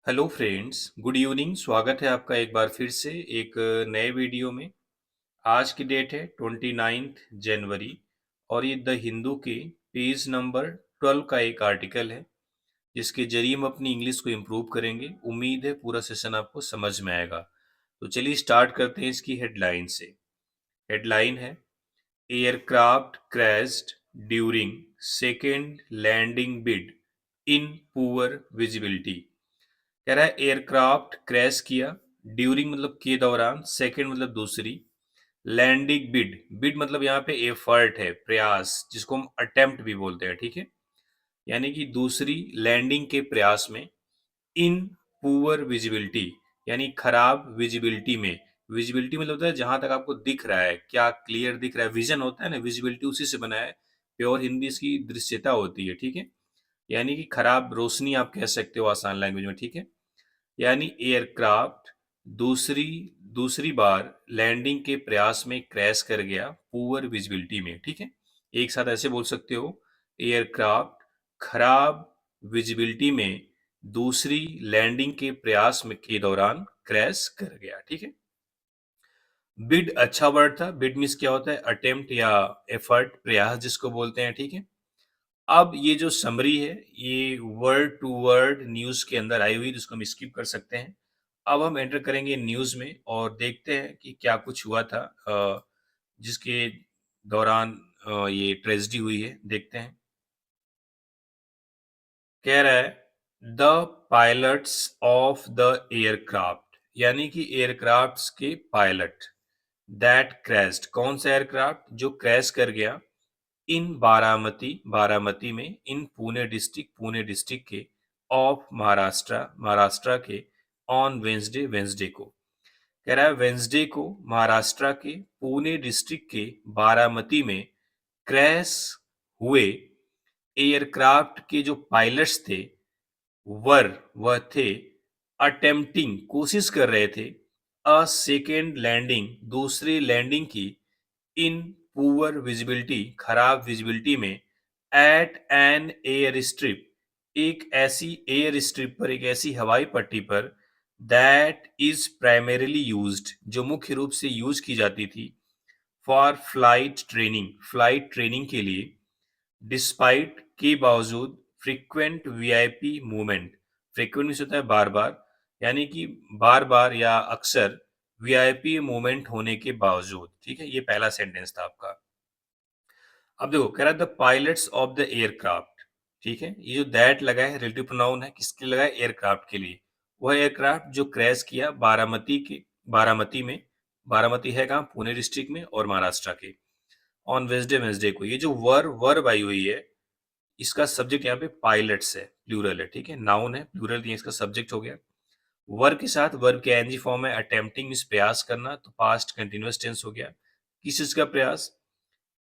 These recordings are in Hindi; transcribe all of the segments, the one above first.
Hello friends, good evening. स्वागत है आपका एक बार फिर से एक नए वीडियो में। आज की डेट है 29 जनवरी और ये द हिंदू के पेज नंबर 12 का एक आर्टिकल है जिसके जरिए हम अपनी इंग्लिश को इम्प्रूव करेंगे। उम्मीद है पूरा सेशन आपको समझ में आएगा। तो चलिए स्टार्ट करते हैं इसकी हेडलाइन से। हेडलाइन है aircraft crashed during second landing bid in poor visibility. कह रहा है एयरक्राफ्ट क्रैश किया, ड्यूरिंग मतलब के दौरान, सेकंड मतलब दूसरी, लैंडिंग बिड, बिड मतलब यहाँ पे एफर्ट है, प्रयास, जिसको हम अटेम्प्ट भी बोलते हैं, ठीक है। यानी कि दूसरी लैंडिंग के प्रयास में, इन पुअर विजिबिलिटी यानी खराब विजिबिलिटी में। विजिबिलिटी मतलब होता है जहां तक आपको दिख रहा है, क्या क्लियर दिख रहा है, विजन होता है ना, विजिबिलिटी उसी से बना है। प्योर हिंदी इसकी दृश्यता होती है, ठीक है। यानी कि खराब रोशनी आप कह सकते हो आसान लैंग्वेज में, ठीक है। यानी एयरक्राफ्ट दूसरी दूसरी बार लैंडिंग के प्रयास में क्रैश कर गया पुअर विजिबिलिटी में, ठीक है। एक साथ ऐसे बोल सकते हो, एयरक्राफ्ट खराब विजिबिलिटी में दूसरी लैंडिंग के प्रयास में के दौरान क्रैश कर गया, ठीक है। बिड अच्छा वर्ड था। बिड मीन्स क्या होता है, अटेम्प्ट या एफर्ट, प्रयास जिसको बोलते हैं, ठीक है। अब ये जो समरी है ये वर्ड टू वर्ड न्यूज के अंदर आई हुई, जिसको हम स्किप कर सकते हैं। अब हम एंटर करेंगे न्यूज में और देखते हैं कि क्या कुछ हुआ था जिसके दौरान ये ट्रेजेडी हुई है। देखते हैं। कह रहा है the pilots of the aircraft, यानी कि एयरक्राफ्ट्स के पायलट, दैट क्रैश्ड, कौन सा एयरक्राफ्ट जो क्रैश कर गया, इन बारामती, बारामती में, इन पुणे डिस्ट्रिक्ट, पुणे डिस्ट्रिक्ट के, ऑफ महाराष्ट्र, महाराष्ट्र के, ऑन वेंसडे, वेंसडे को। कह रहा है वेंसडे को महाराष्ट्र के पुणे डिस्ट्रिक्ट के बारामती में क्रैश हुए एयरक्राफ्ट के जो पायलट्स थे, वह थे अटेम्प्टिंग, कोशिश कर रहे थे, अ सेकेंड लैंडिंग, दूसरी लैंडिंग की, इन पुअर विजिबिलिटी, खराब विजिबिलिटी में, एट एन एयर स्ट्रिप, एक ऐसी एयर स्ट्रिप पर, एक ऐसी हवाई पट्टी पर, दैट इज प्राइमरीली यूज्ड, जो मुख्य रूप से यूज की जाती थी, for flight training, flight training के लिए, डिस्पाइट के बावजूद, frequent VIP movement, frequent means होता है बार बार, यानी कि बार बार या अक्सर वीआईपी मूवमेंट होने के बावजूद, ठीक है। ये पहला सेंटेंस था आपका। अब देखो, कह रहा है the pilots of the aircraft, ठीक है। ये जो दैट लगा है रिलेटिव प्रोनाउन है, किसके लगा है, एयरक्राफ्ट के लिए। वह एयरक्राफ्ट जो क्रैश किया बारामती के, बारामती में, बारामती है कहाँ, पुणे डिस्ट्रिक्ट में और महाराष्ट्र के, ऑन वेंसडे, वेंसडे को। ये जो वर्ब आई हुई है, इसका सब्जेक्ट यहाँ पे पायलट्स है, प्लूरल है, ठीक है। नाउन है, प्लूरल दिया, इसका सब्जेक्ट हो गया। वर्ब के साथ वर्ब के एनजी फॉर्म है, अटेम्प्टिंग मींस प्रयास करना, तो पास्ट कंटिन्यूअस टेंस हो गया। किस चीज का प्रयास,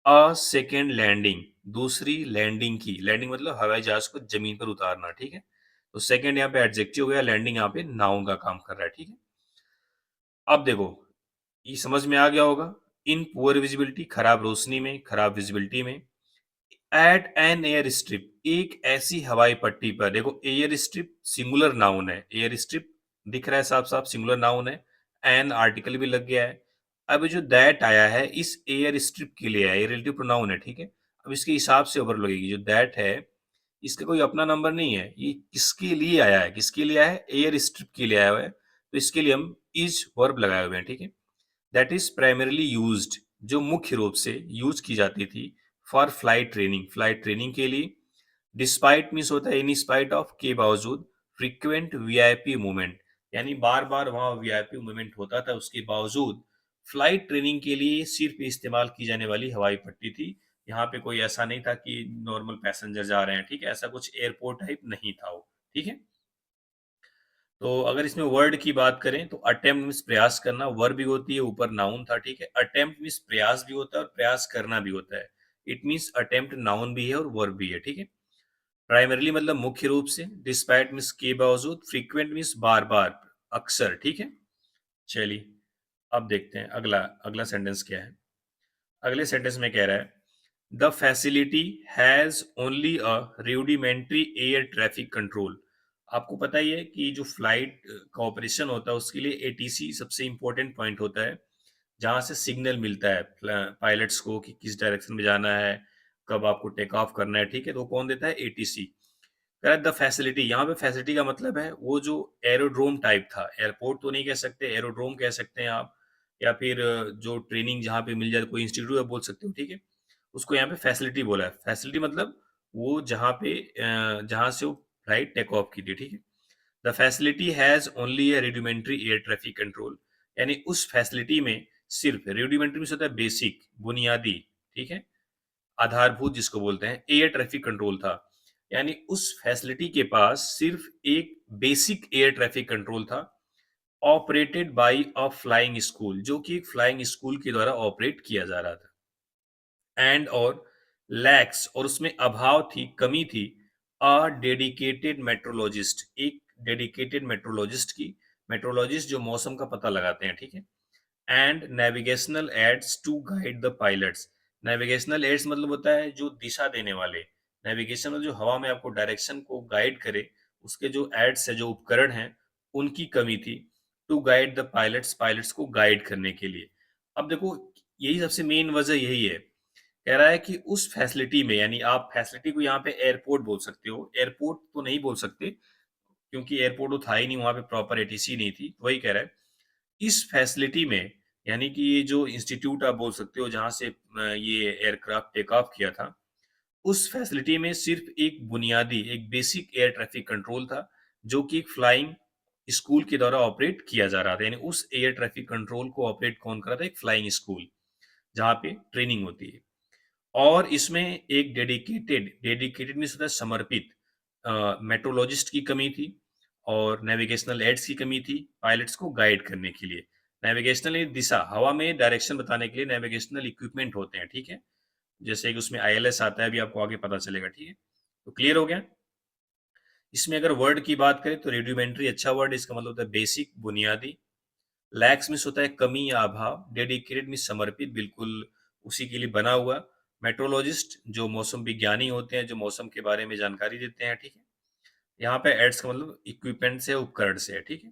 अ सेकेंड लैंडिंग, दूसरी लैंडिंग की, लैंडिंग मतलब हवाई जहाज को जमीन पर उतारना, ठीक है। तो सेकेंड यहाँ पे एडजेक्टिव हो गया, लैंडिंग यहाँ पे नाउन का काम कर रहा है, ठीक है। अब देखो, ये समझ में आ गया होगा, इन पुअर विजिबिलिटी, खराब रोशनी में, खराब विजिबिलिटी में, एट एन एयर स्ट्रिप, एक ऐसी हवाई पट्टी पर। देखो एयर स्ट्रिप सिंगुलर नाउन है, एयर स्ट्रिप दिख रहा है साफ साफ, सिंगुलर नाउन है, एन आर्टिकल भी लग गया है। अब जो दैट आया है इस एयर स्ट्रिप के लिए है, ये रिलेटिव प्रोनाउन है, ठीक है। अब इसके हिसाब से ओवर लगेगी। जो दैट है इसका कोई अपना नंबर नहीं है, ये किसके लिए आया है, किसके लिए आया है, एयर स्ट्रिप के लिए आया हुआ है। तो इसके लिए हम इज वर्ब लगाए हुए हैं, ठीक है। दैट इज प्राइमरीली यूज्ड, जो मुख्य रूप से यूज की जाती थी, for flight training, flight training के लिए। डिस्पाइट मीन्स होता है इन स्पाइट ऑफ, के बावजूद। फ्रीक्वेंट वीआईपी मूवमेंट, यानी बार बार वहां वीआईपी मूवमेंट होता था, उसके बावजूद फ्लाइट ट्रेनिंग के लिए सिर्फ इस्तेमाल की जाने वाली हवाई पट्टी थी। यहाँ पे कोई ऐसा नहीं था कि नॉर्मल पैसेंजर जा रहे हैं, ठीक है, ऐसा कुछ एयरपोर्ट टाइप नहीं था वो, ठीक है। तो अगर इसमें वर्ड की बात करें तो अटेम्प्ट मीन्स प्रयास करना, वर्ब भी होती है, ऊपर नाउन था, ठीक है। अटेम्प्ट मीन्स प्रयास भी होता है और प्रयास करना भी होता है। इट मीन्स अटेम्प्ट नाउन भी है और वर्ब भी है, ठीक है। प्राइमरली मतलब मुख्य रूप से, डिस्पाइट मीन्स के बावजूद, फ्रीक्वेंट मीन्स बार बार, अक्सर, ठीक है। चलिए अब देखते हैं अगला, अगला सेंटेंस क्या है। अगले सेंटेंस में कह रहा है the facility has only a rudimentary air traffic control, आपको पता ही है कि जो फ्लाइट का ऑपरेशन होता है उसके लिए एटीसी सबसे इम्पोर्टेंट पॉइंट होता है, जहाँ से सिग्नल मिलता है पायलट्स को कि किस डायरेक्शन में जाना है, कब आपको टेक ऑफ करना है, ठीक है? तो कौन देता है? एटीसी। कह द फैसिलिटी, यहाँ पे फैसिलिटी का मतलब है वो जो एरोड्रोम टाइप था, एयरपोर्ट तो नहीं कह सकते, एरोड्रोम कह सकते हैं आप, या फिर जो ट्रेनिंग जहाँ पे मिल जाए, कोई इंस्टीट्यूट आप बोल सकते हो, ठीक है? उसको यहाँ पे फैसिलिटी बोला है। फैसिलिटी मतलब वो जहाँ पे जहाँ से वो फ्लाइट टेक ऑफ की थी, ठीक है? The facility has only a rudimentary air traffic control, यानी उस फैसिलिटी में सिर्फ रुडिमेंट्री में होता है बेसिक, बुनियादी, ठीक है, आधारभूत जिसको बोलते हैं, एयर ट्रैफिक कंट्रोल था। यानी उस फैसिलिटी के पास सिर्फ एक बेसिक एयर ट्रैफिक कंट्रोल था, operated by a flying school, जो कि एक फ्लाइंग स्कूल के द्वारा ऑपरेट किया जा रहा था। एंड और लैक्स, और उसमें अभाव थी, कमी थी, अ डेडिकेटेड मेट्रोलॉजिस्ट, एक डेडिकेटेड मेट्रोलॉजिस्ट की, मेट्रोलॉजिस्ट जो मौसम का पता लगाते हैं, ठीक है? And navigational aids to guide the pilots, navigational aids मतलब होता है जो दिशा देने वाले, नेविगेशन में जो हवा में आपको डायरेक्शन को गाइड करे, उसके जो एड्स है, जो उपकरण हैं, उनकी कमी थी, to guide the pilots, pilots को गाइड करने के लिए। अब देखो, यही सबसे मेन वजह यही है, कह रहा है कि उस फैसिलिटी में, यानी आप फैसिलिटी को यहाँ पे एयरपोर्ट बोल सकते हो, एयरपोर्ट तो नहीं बोल सकते क्योंकि एयरपोर्ट तो था ही नहीं, वहां पे प्रॉपर एटीसी नहीं थी, वही कह रहा है इस फैसिलिटी में, यानी कि ये जो इंस्टीट्यूट आप बोल सकते हो जहां से ये एयरक्राफ्ट टेक ऑफ किया था, उस फैसिलिटी में सिर्फ एक बुनियादी, एक बेसिक एयर ट्रैफिक कंट्रोल था, जो कि एक फ्लाइंग स्कूल के द्वारा ऑपरेट किया जा रहा था। यानी उस एयर ट्रैफिक कंट्रोल को ऑपरेट कौन कर रहा था? एक फ्लाइंग स्कूल, जहाँ पे ट्रेनिंग होती है। और इसमें एक डेडिकेटेड, डेडिकेटेड मीन्स होता है समर्पित, मेट्रोलॉजिस्ट की कमी थी, और नेविगेशनल एड्स की कमी थी पायलट्स को गाइड करने के लिए। नेविगेशनल दिशा, हवा में डायरेक्शन बताने के लिए नेविगेशनल इक्विपमेंट होते हैं, ठीक है? जैसे कि उसमें आईएलएस आता है, अभी आपको आगे पता चलेगा, ठीक है? तो क्लियर हो गया? इसमें अगर वर्ड की बात करें तो रेडियोमेंट्री अच्छा वर्ड, इसका मतलब होता है बेसिक, बुनियादी। लैक्स मीन्स होता है कमी या अभाव, डेडिकेटेड मीन्स समर्पित, बिल्कुल उसी के लिए बना हुआ। मेट्रोलॉजिस्ट जो मौसम विज्ञानी होते हैं, जो मौसम के बारे में जानकारी देते हैं, ठीक है? यहाँ पे एड्स का मतलब इक्विपमेंट से, उपकरण से है, ठीक है?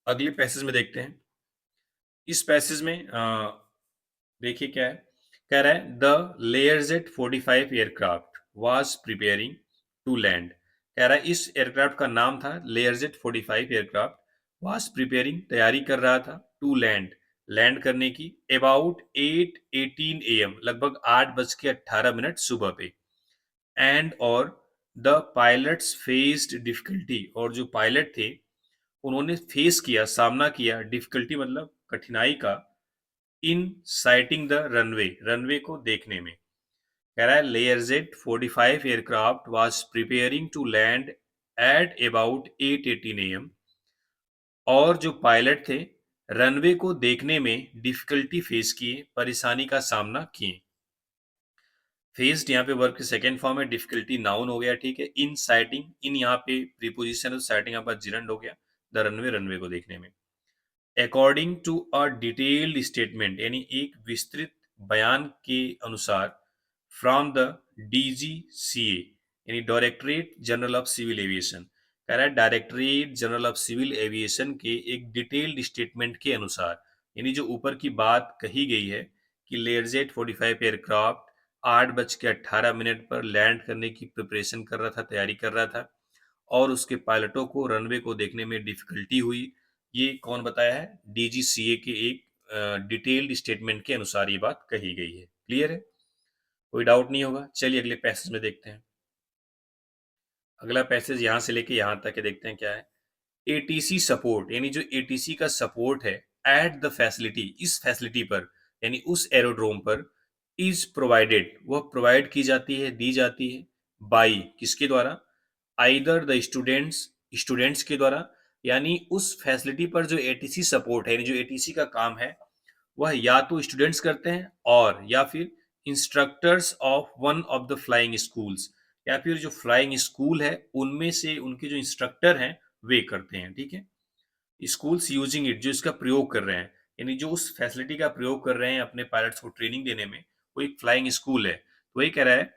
अगले पैसेज में देखते हैं। इस पैसेज में देखिए क्या है, कह रहा है the Learjet 45 aircraft was preparing to land. कह रहा है इस एयरक्राफ्ट का नाम था लेयरजेट 45 एयरक्राफ्ट, वाज प्रिपेयरिंग, तैयारी कर रहा था, टू लैंड, लैंड करने की, अबाउट 8:18 AM, लगभग 8:18 सुबह पे। एंड और द पायलट्स फेस्ड डिफिकल्टी, और जो पायलट थे उन्होंने फेस किया, सामना किया, डिफिकल्टी मतलब कठिनाई का, in sighting the runway, runway को देखने में। कह रहा है Learjet 45 aircraft was preparing to land at about 8:18 AM, और जो पायलट थे रनवे को देखने में डिफिकल्टी फेस किए, परेशानी का सामना किए। फेस्ड यहाँ पे वर्ब की सेकेंड फॉर्म है, डिफिकल्टी नाउन हो गया, ठीक है? इन साइटिंग, इन यहाँ पे प्रीपोजिशन है, साइटिंग यहाँ पर जिरंड हो गया, द रनवे, रनवे को देखने में। According to a detailed statement, यानी एक विस्तृत बयान के अनुसार, फ्रॉम द डीजीसीए, यानी directorate general of civil aviation, कह रहा है directorate general of civil aviation के एक डिटेल्ड स्टेटमेंट के अनुसार, यानी जो ऊपर की बात कही गई है कि लेयरजेट 45 एयरक्राफ्ट 8:18 पर लैंड करने की प्रिपरेशन कर रहा था, तैयारी कर रहा था, और उसके पायलटों को रनवे को देखने में डिफिकल्टी हुई। ये कौन बताया है? डीजीसीए के एक डिटेल्ड स्टेटमेंट के अनुसार ये बात कही गई है। क्लियर है? कोई डाउट नहीं होगा? चलिए अगले पैसेज में देखते हैं। अगला पैसेज यहां से लेके यहां तक के देखते हैं क्या है। एटीसी सपोर्ट, यानी जो एटीसी का सपोर्ट है एट द फैसिलिटी, इस फैसिलिटी पर, यानी उस एरोड्रोम पर, इज प्रोवाइडेड, वह प्रोवाइड की जाती है, दी जाती है, बाई, किसके द्वारा? आइदर द स्टूडेंट्स, स्टूडेंट्स के द्वारा, यानी उस फैसिलिटी पर जो एटीसी सपोर्ट है, यानी जो एटीसी का काम है, वह या तो स्टूडेंट्स करते हैं, और या फिर instructors of one of the flying schools, या फिर जो फ्लाइंग स्कूल है उनमें से उनके जो इंस्ट्रक्टर हैं वे करते हैं, ठीक है? स्कूल्स यूजिंग इट, जो इसका प्रयोग कर रहे हैं, यानी जो उस फैसिलिटी का प्रयोग कर रहे हैं अपने पायलट्स को ट्रेनिंग देने में, वो एक फ्लाइंग स्कूल है। तो वही कह रहा है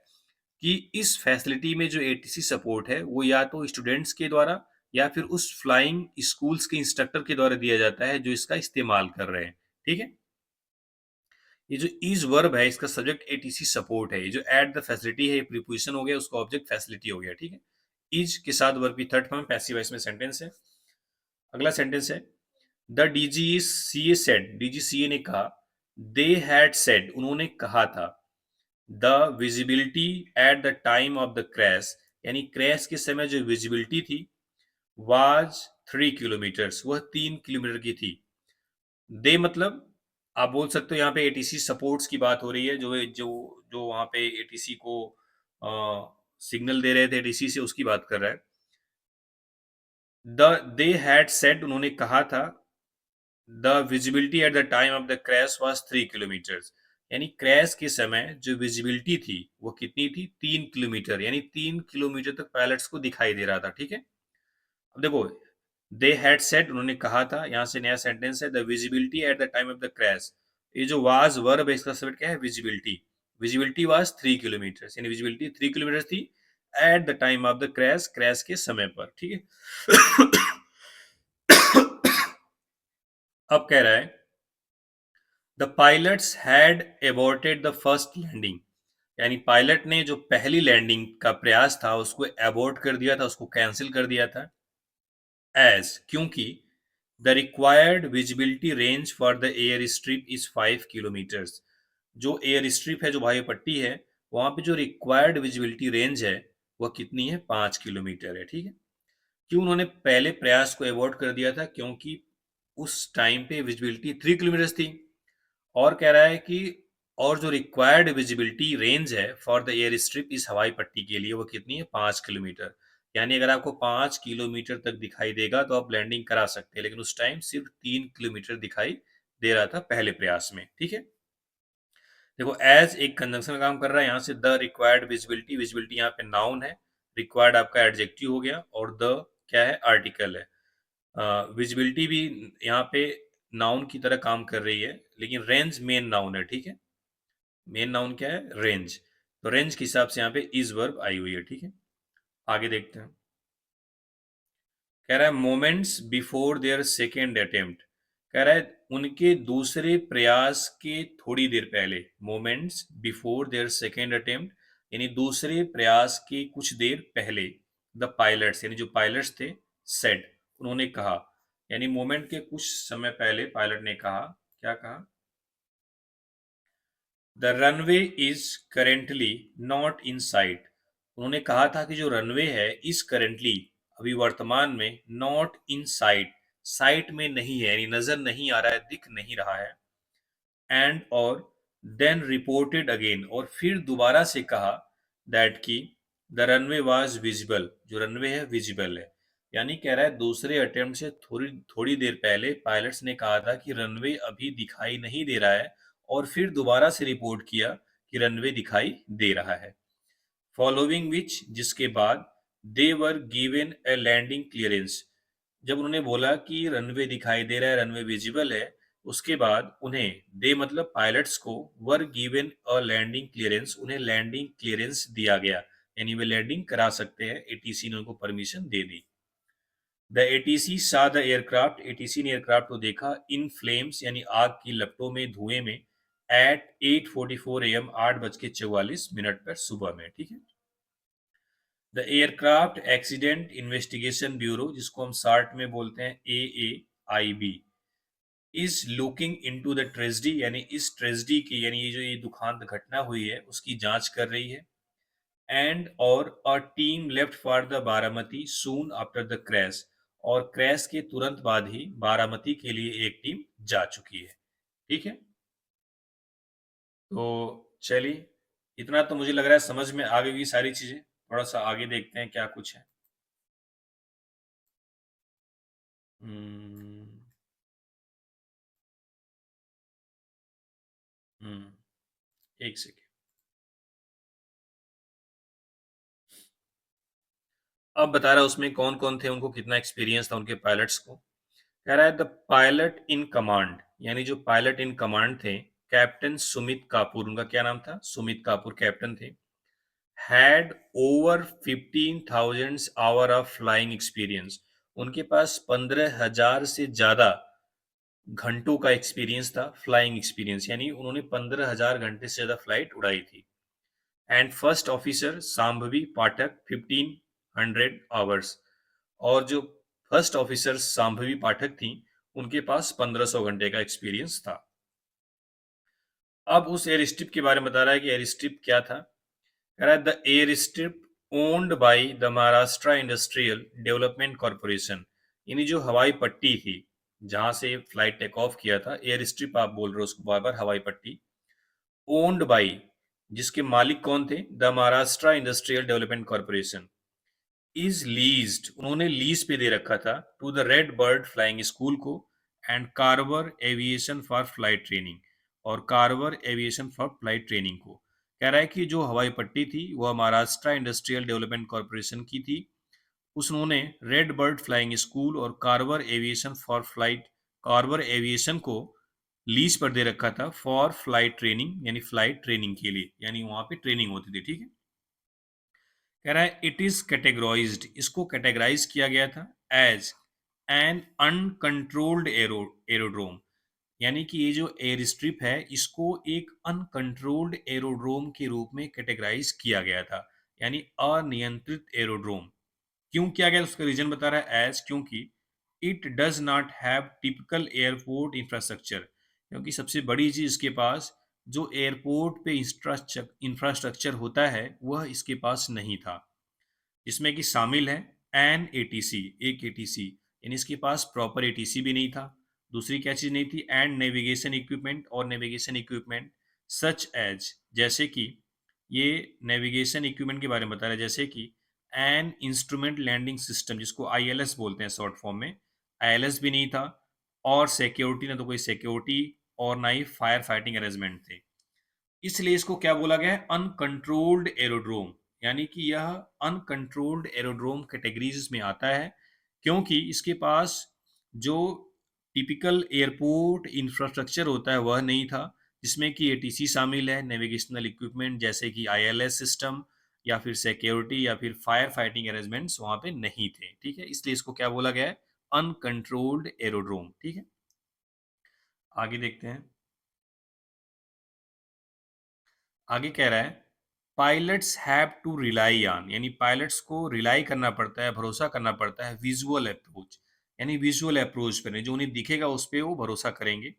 कि इस फैसिलिटी में जो एटीसी सपोर्ट है वो या तो स्टूडेंट्स के द्वारा या फिर उस फ्लाइंग स्कूल्स के इंस्ट्रक्टर के द्वारा दिया जाता है जो इसका इस्तेमाल कर रहे हैं। ठीक है, ये जो इज वर्ब है इसका सब्जेक्ट एटीसी सपोर्ट है। ये जो एट द फैसिलिटी है ये प्रीपोजिशन हो गया, उसका ऑब्जेक्ट फैसिलिटी हो गया। ठीक है, इज के साथ वर्ब की थर्ड फॉर्म पैसिव वॉइस में सेंटेंस है। अगला सेंटेंस है द डीजीसीए सेड, डीजीसीए ने कहा, दे हैड सेड, उन्होंने कहा था, the visibility at the time of the crash, यानी क्रैश के समय जो विजिबिलिटी थी, वाज 3 किलोमीटर्स, वह 3 किलोमीटर की थी। दे मतलब आप बोल सकते हो यहाँ पे एटीसी सपोर्ट्स की बात हो रही है, जो जो जो वहां पे एटीसी को सिग्नल दे रहे थे एटीसी से, उसकी बात कर रहा है। द दे हैड सेड, उन्होंने कहा था, the visibility at the time of the crash was 3 kilometres, यानी क्रैश के समय जो विजिबिलिटी थी वो कितनी थी, 3 किलोमीटर, यानी 3 किलोमीटर तक पायलट्स को दिखाई दे रहा था। ठीक है, अब देखो, दे हैड सेड, उन्होंने कहा था, यहां से नया सेंटेंस है the visibility at the time of the crash. ये जो वाज वर्ब है इसका सब्जेक्ट क्या है, विजिबिलिटी। विजिबिलिटी वाज 3 किलोमीटर, यानी विजिबिलिटी 3 किलोमीटर थी at the time of the crash, crash के समय पर। ठीक है अब कह रहा है the pilots had aborted the first landing, यानी पायलट ने जो पहली लैंडिंग का प्रयास था उसको एबॉर्ट कर दिया था, उसको कैंसिल कर दिया था। एज, क्योंकि the required visibility range for the air strip is 5 kilometres, जो एयर स्ट्रिप है, जो वायु पट्टी है, वहां पे जो रिक्वायर्ड विजिबिलिटी रेंज है वह कितनी है, 5 किलोमीटर है। ठीक है, क्यों उन्होंने पहले प्रयास को अवॉइड कर दिया था, क्योंकि उस टाइम पे विजिबिलिटी 3 किलोमीटर थी। और कह रहा है कि और जो रिक्वायर्ड विजिबिलिटी रेंज है फॉर द एयर स्ट्रिप इस हवाई पट्टी के लिए वो कितनी है, 5 किलोमीटर। यानी अगर आपको 5 किलोमीटर तक दिखाई देगा तो आप लैंडिंग करा सकते हैं, लेकिन उस टाइम सिर्फ 3 किलोमीटर दिखाई दे रहा था पहले प्रयास में। ठीक है, देखो एज एक कंजंक्शन का काम कर रहा है, यहाँ से द रिक्वायर्ड विजिबिलिटी, विजिबिलिटी यहाँ पे नाउन है, रिक्वायर्ड आपका एडजेक्टिव हो गया, और द क्या है, आर्टिकल है। विजिबिलिटी भी यहाँ पे नाउन की तरह काम कर रही है, लेकिन रेंज मेन नाउन है। ठीक है, मेन नाउन क्या है, रेंज। तो रेंज के हिसाब से यहाँ पे इज वर्ब आई हुई है। ठीक है, आगे देखते हैं। कह रहा है moments before their second attempt, कह रहा है उनके दूसरे प्रयास के थोड़ी देर पहले, moments before their second attempt, यानी दूसरे प्रयास के कुछ देर पहले, द पायलट्स, यानी जो पायलट्स थे, सेड, उन्होंने कहा, यानी मोमेंट के कुछ समय पहले पायलट ने कहा, क्या कहा, the runway is currently not in site, उन्होंने कहा था कि जो रनवे है इज करेंटली, अभी वर्तमान में, नॉट इन साइट, साइट में नहीं है, यानी नजर नहीं आ रहा है, दिख नहीं रहा है। एंड और देन रिपोर्टेड अगेन, और फिर दोबारा से कहा, दैट की द रनवे वाज विजिबल, जो रनवे है विजिबल है। यानी कह रहा है दूसरे अटेम्प्ट से थोड़ी थोड़ी देर पहले पायलट्स ने कहा था कि रनवे अभी दिखाई नहीं दे रहा है, और फिर दोबारा से रिपोर्ट किया कि रनवे दिखाई दे रहा है। फॉलोइंग विच, जिसके बाद, they were given a landing clearance, जब उन्होंने बोला कि रनवे दिखाई दे रहा है, रनवे विजिबल है, उसके बाद उन्हें, दे मतलब पायलट्स को, were given a landing clearance, उन्हें लैंडिंग क्लियरेंस दिया गया, यानी वे लैंडिंग करा सकते हैं, एटीसी ने उनको परमिशन दे दी। The ATC saw the aircraft, ATC ने एयरक्राफ्ट को देखा, इन फ्लेम्स, यानी आग की लपटों में, धुएं में, एट 8:44 AM, 8:44 पर सुबह में। ठीक है, the aircraft accident investigation bureau, जिसको हम शार्ट में बोलते हैं AAIB, is looking into the tragedy, यानी इस ट्रेजेडी की, यानी ये जो ये दुखांत घटना हुई है उसकी जांच कर रही है। एंड और a team left for the Baramati soon after the crash, और क्रैश के तुरंत बाद ही बारामती के लिए एक टीम जा चुकी है। ठीक है, तो चलिए, इतना तो मुझे लग रहा है समझ में आ गई सारी चीजें। थोड़ा सा आगे देखते हैं क्या कुछ है। हम्म हम्म, एक सेकेंड। अब बता रहा है उसमें कौन कौन थे, उनको कितना एक्सपीरियंस था उनके पायलट्स को। कह रहा है द पायलट इन कमांड, यानी जो पायलट इन कमांड थे, कैप्टन सुमित कापुर, उनका क्या नाम था, सुमित कापुर कैप्टन थे, had over 15,000 hour of flying experience. उनके पास 15,000 से ज्यादा घंटों का एक्सपीरियंस था, फ्लाइंग एक्सपीरियंस, यानी उन्होंने 15,000 घंटे से ज्यादा फ्लाइट उड़ाई थी। And first officer Sambhavi Pathak 1500 hours, और जो फर्स्ट ऑफिसर सांभवी पाठक थी उनके पास 1500 घंटे का एक्सपीरियंस था। अब उस एयर स्ट्रिप के बारे में बता रहा है कि एयर स्ट्रिप क्या था। कह रहा है the air strip owned by the Maharashtra industrial development corporation, यानी जो हवाई पट्टी थी जहां से फ्लाइट टेक ऑफ किया था, एयर स्ट्रिप आप बोल रहे हो उसको बार बार, हवाई पट्टी, ओन्ड बाय, जिसके मालिक कौन थे, the Maharashtra industrial development corporation, is leased, उन्होंने लीज पे दे रखा था, to the Red Bird flying school को and Carver aviation for flight training, और Carver aviation for flight training को। कह रहा है कि जो हवाई पट्टी थी वह महाराष्ट्र इंडस्ट्रियल डेवलपमेंट कॉर्पोरेशन की थी, उसने रेड बर्ड फ्लाइंग स्कूल और Carver aviation for flight, Carver aviation को लीज पर दे रखा था फॉर फ्लाइट ट्रेनिंग, यानी फ्लाइट ट्रेनिंग के लिए, यानी वहां पे ट्रेनिंग होती थी। ठीक है, कह रहा है इट इज कैटेगराइज्ड, इसको कैटेगराइज किया गया था एज एन अनकंट्रोल्ड एरोड्रोम, यानी कि ये जो एयर स्ट्रिप है इसको एक अनकंट्रोल्ड एरोड्रोम के रूप में कैटेगराइज किया गया था, यानी अनियंत्रित एरोड्रोम। क्यों किया गया उसका रीजन बता रहा है, एज क्योंकि it does not have typical airport infrastructure, क्योंकि सबसे बड़ी चीज इसके पास जो एयरपोर्ट पे इंफ्रास्ट्रक्चर होता है वह इसके पास नहीं था, जिसमें कि शामिल है एन एटीसी, एक एटीसी, यानी इसके पास प्रॉपर एटीसी भी नहीं था। दूसरी क्या चीज़ नहीं थी, एंड नेविगेशन इक्विपमेंट, और नेविगेशन इक्विपमेंट सच एज, जैसे कि ये नेविगेशन इक्विपमेंट के बारे में बता रहा है, जैसे कि एन इंस्ट्रूमेंट लैंडिंग सिस्टम, जिसको आईएलएस बोलते हैं शॉर्ट फॉर्म में, आईएलएस भी नहीं था, और सिक्योरिटी, ना तो कोई सिक्योरिटी और ना ही फायर फाइटिंग अरेंजमेंट थे। इसलिए इसको क्या बोला गया है, अनकंट्रोल्ड एरोड्रोम, यानी कि यह अनकंट्रोल्ड एरोड्रोम कैटेगरीज में आता है, क्योंकि इसके पास जो टिपिकल एयरपोर्ट इंफ्रास्ट्रक्चर होता है वह नहीं था, जिसमें कि एटीसी शामिल है, नेविगेशनल इक्विपमेंट जैसे कि आईएलएस सिस्टम या फिर सिक्योरिटी या फिर फायर फाइटिंग अरेंजमेंट्स वहां पे नहीं थे। ठीक है, इसलिए इसको क्या बोला गया है, अनकंट्रोल्ड एरोड्रोम। ठीक है, आगे देखते हैं। आगे कह रहा है pilots have to rely on, यानी पायलट्स को रिलाई करना पड़ता है, भरोसा करना पड़ता है विजुअल अप्रोच, यानी विजुअल अप्रोच पर, जो उन्हें दिखेगा उस पर वो भरोसा करेंगे,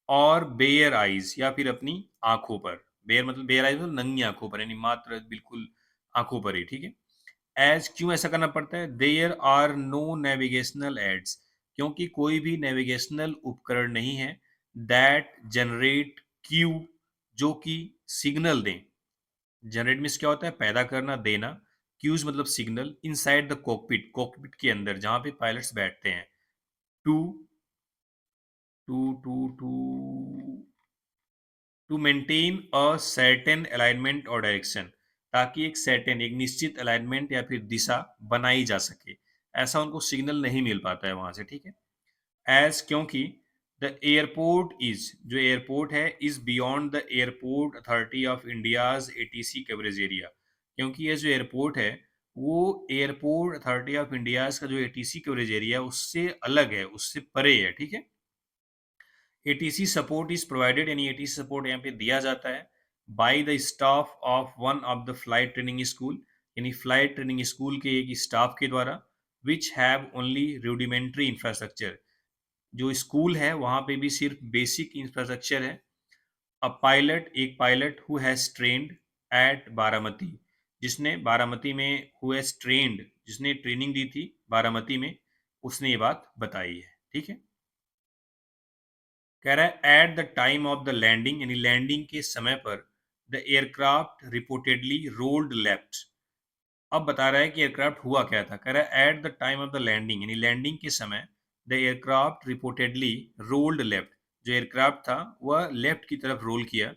और बेयर आइज, या फिर अपनी आंखों पर, बेयर मतलब बेयर आइज मतलब नंगी आंखों पर, यानी मात्र बिल्कुल आंखों पर ही। ठीक है, एज क्यों ऐसा करना पड़ता है, there are no navigational aids, क्योंकि कोई भी नेविगेशनल उपकरण नहीं है, दैट जनरेट क्यू, जो कि सिग्नल दें। जनरेट मीन्स क्या होता है, पैदा करना, देना, क्यूज मतलब signal, inside the cockpit, cockpit के अंदर जहां पे पायलट्स बैठते हैं, to to to to to maintain a certain alignment और डायरेक्शन, ताकि एक सर्टेन, एक निश्चित अलाइनमेंट या फिर दिशा बनाई जा सके, ऐसा उनको सिग्नल नहीं मिल पाता है वहां से। ठीक है, एज क्योंकि द एयरपोर्ट इज, जो एयरपोर्ट है, is beyond the airport authority of India's ATC coverage area, क्योंकि ये जो एयरपोर्ट है वो एयरपोर्ट अथॉरिटी ऑफ इंडियाज का जो एटीसी कवरेज एरिया है उससे अलग है, उससे परे है। ठीक है, एटीसी सपोर्ट इज प्रोवाइडेड, यानी एटीसी सपोर्ट यहाँ पे दिया जाता है by the staff of one of the flight training school, यानी फ्लाइट ट्रेनिंग स्कूल के एक स्टाफ के द्वारा, which have only rudimentary infrastructure, जो स्कूल है वहां पे भी सिर्फ बेसिक इंफ्रास्ट्रक्चर है। अ पायलट, एक pilot who has trained at Baramati, जिसने बारामती में, हु हैज ट्रेन्ड, जिसने ट्रेनिंग दी थी बारामती में, उसने ये बात बताई है। ठीक है, कह रहा है at the time of the landing, यानी लैंडिंग के समय पर, the aircraft reportedly rolled left. अब बता रहा है कि एयरक्राफ्ट हुआ क्या था, कह रहा है at the time of the landing, यानी लैंडिंग के समय, the aircraft reportedly rolled left, जो एयरक्राफ्ट था वह लेफ्ट की तरफ रोल किया,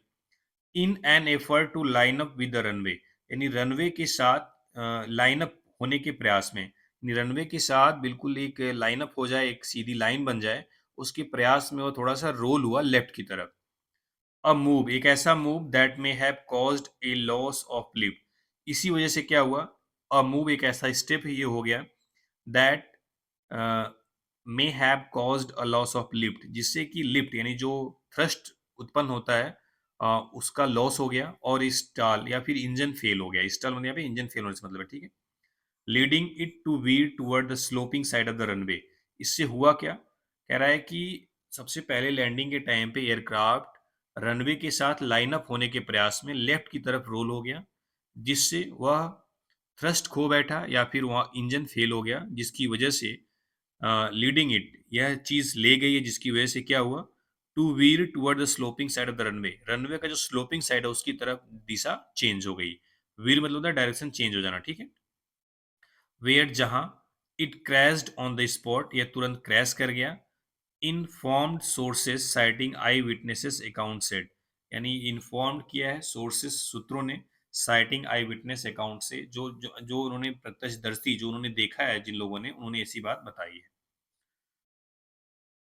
in an effort to line up with the runway, यानी रनवे के साथ लाइन अप होने के प्रयास में, यानी रनवे के साथ बिल्कुल एक लाइन अप हो जाए, एक सीधी लाइन बन जाए, उसके प्रयास में वो थोड़ा सा रोल हुआ लेफ्ट की तरफ। अ मूव, एक ऐसा move that may have caused A loss of lift, इसी वजह से क्या हुआ, अ मूव एक ऐसा स्टेप ये हो गया that may have caused a loss of lift, जिससे कि लिफ्ट यानी जो थ्रस्ट उत्पन्न होता है उसका लॉस हो गया, और स्टॉल या फिर इंजन फेल हो गया। स्टॉल मतलब यहाँ पे इंजन फेल होने से मतलब है, ठीक है। Leading it to veer toward the sloping side of the runway. इससे हुआ क्या, कह रहा है कि सबसे पहले लैंडिंग के टाइम पे एयरक्राफ्ट रनवे के साथ लाइन अप होने के प्रयास में लेफ्ट की तरफ रोल हो गया, जिससे वह थ्रस्ट खो बैठा या फिर वहाँ इंजन फेल हो गया, जिसकी वजह से लीडिंग इट यह चीज ले गई है, जिसकी वजह से क्या हुआ, to veer toward the sloping side of the runway. Runway का जो स्लोपिंग साइड है उसकी तरफ दिशा चेंज हो गई। वीर मतलब होता है डायरेक्शन चेंज हो जाना, ठीक है। वेयर जहां it crashed on the spot, यह तुरंत क्रैश कर गया। इनफॉर्म्ड सोर्सेज साइटिंग आई विटनेसेस अकाउंट सेट, यानी इन्फॉर्म किया है सोर्सेस सूत्रों ने साइटिंग आई विटनेस अकाउंट से, जो उन्होंने प्रत्यक्षदर्शी जो उन्होंने देखा है जिन लोगों ने, उन्होंने ऐसी बात बताई है।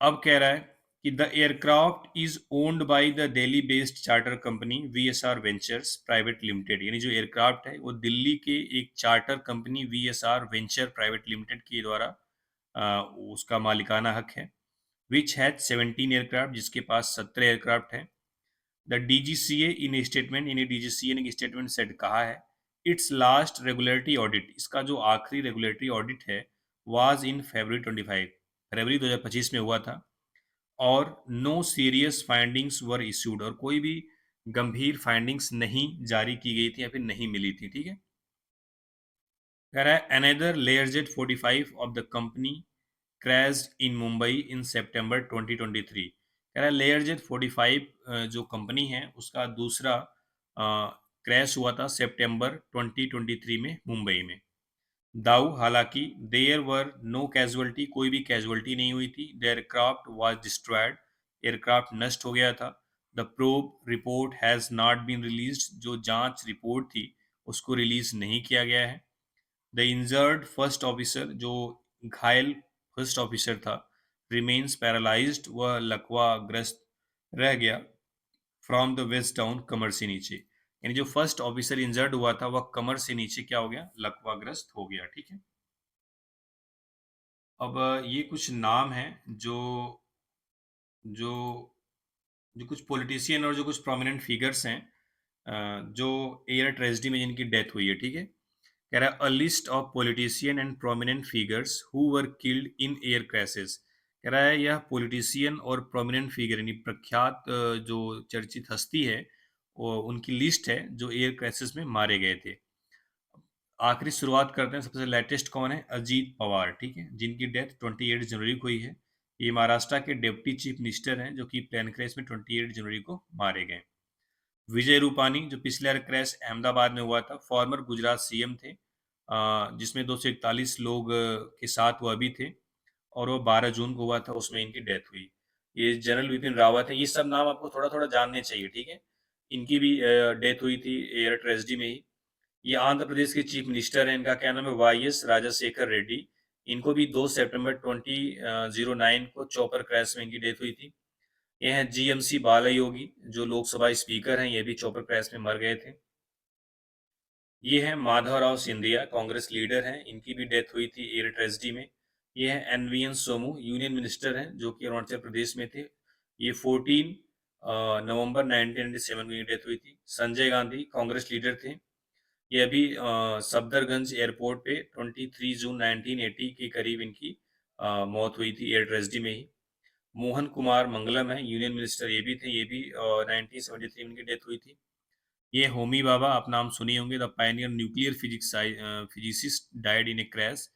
अब कह रहा है कि the aircraft is owned by the Delhi based charter company VSR ventures private limited, यानी जो एयरक्राफ्ट है वो दिल्ली के एक charter company VSR venture private limited के द्वारा उसका मालिकाना हक है। विच हैज 17 एयरक्राफ्ट, जिसके पास 17 एयरक्राफ्ट हैं। द डीजीसीए इन स्टेटमेंट, यानी डीजीसीए ने स्टेटमेंट सेट कहा है, इट्स लास्ट रेगुलेटरी ऑडिट, इसका जो आखिरी रेगुलेटरी ऑडिट है वाज इन फरवरी 25, फरवरी 2025 में हुआ था। और नो सीरियस फाइंडिंग्स वर इश्यूड, और कोई भी गंभीर फाइंडिंग्स नहीं जारी की गई थी या फिर नहीं मिली थी, ठीक है। कह रहा है another Learjet 45 of the company crashed in Mumbai in September 2023। कह रहा है लेयरजेट 45 जो कंपनी है उसका दूसरा क्रैश हुआ था सितंबर 2023 में मुंबई में। दाऊ, हालांकि देयर वर नो कैजुअल्टी, कोई भी कैजुअल्टी नहीं हुई थी। The aircraft was destroyed, aircraft नष्ट हो गया था। The probe report has not been released, जो जांच रिपोर्ट थी उसको रिलीज नहीं किया गया है। द इंजर्ड फर्स्ट ऑफिसर, जो घायल फर्स्ट ऑफिसर था, रिमेन्स पैरालाइज्ड, वह लकवाग्रस्त रह गया। फ्रॉम द वेस्ट डाउन, कमर से नीचे, यानी जो फर्स्ट ऑफिसर इंजर्ड हुआ था वह कमर से नीचे क्या हो गया, लकवाग्रस्त हो गया, ठीक है। अब ये कुछ नाम हैं जो जो कुछ पॉलिटिशियन और जो कुछ प्रोमिनेंट फिगर्स हैं जो एयर ट्रेजेडी में जिनकी डेथ हुई है, ठीक है। कह रहा है a list of politician and prominent figures who were killed in air crashes. कह रहा है यह पॉलिटिशियन और प्रोमिनेंट फिगर यानी प्रख्यात जो चर्चित हस्ती है वो उनकी लिस्ट है जो एयर क्रैशेस में मारे गए थे। आखिरी शुरुआत करते हैं, सबसे लेटेस्ट कौन है, अजीत पवार, ठीक है, जिनकी डेथ 28 जनवरी को हुई है। ये महाराष्ट्र के डिप्टी चीफ मिनिस्टर हैं जो कि प्लेन क्रैश में 28 जनवरी को मारे गए। विजय रूपानी, जो पिछले एयर क्रैश अहमदाबाद में हुआ था, फॉर्मर गुजरात सीएम थे, जिसमें 241 लोग के साथ वो अभी थे, और वो 12 जून को हुआ था, उसमें इनकी डेथ हुई। ये जनरल विपिन रावत है, ये सब नाम आपको थोड़ा थोड़ा जानने चाहिए, ठीक है। इनकी भी डेथ हुई थी एयर ट्रेजेडी में ही। ये आंध्र प्रदेश के चीफ मिनिस्टर हैं, इनका क्या नाम है, वाईएस राजशेखर रेड्डी। इनको भी 2 सितंबर 2009 को चॉपर क्रैश में इनकी डेथ हुई थी। ये हैं जीएमसी बालायोगी, जो लोकसभा स्पीकर हैं, ये भी चॉपर क्रैश में मर गए थे। ये हैं माधवराव सिंधिया, कांग्रेस लीडर हैं, इनकी भी डेथ हुई थी एयर ट्रेजेडी में। ये हैं एनवीएन सोमू, यूनियन मिनिस्टर हैं जो कि अरुणाचल प्रदेश में थे। ये 14 नवंबर 1997 में डेथ हुई थी। संजय गांधी कांग्रेस लीडर थे, ये अभी सफदरगंज एयरपोर्ट पे 23 जून 1980 के करीब इनकी मौत हुई थी एयर ट्रेजेडी में ही। मोहन कुमार मंगलम है, यूनियन मिनिस्टर ये भी थे, ये भी 1973 में इनकी डेथ हुई थी। ये होमी बाबा, आप नाम सुने होंगे, the Pioneer nuclear physics physicist died in A crash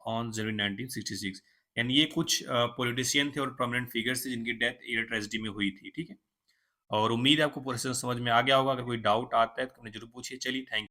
on January 1966। यानी ये कुछ पॉलिटिशियन थे और प्रोमिनेंट फिगर्स थे जिनकी डेथ एयर ट्रेजेडी में हुई थी, ठीक है। और उम्मीद है आपको पूरा समझ में आ गया होगा। अगर कोई डाउट आता है तो हमें जरूर पूछिए। चलिए, थैंक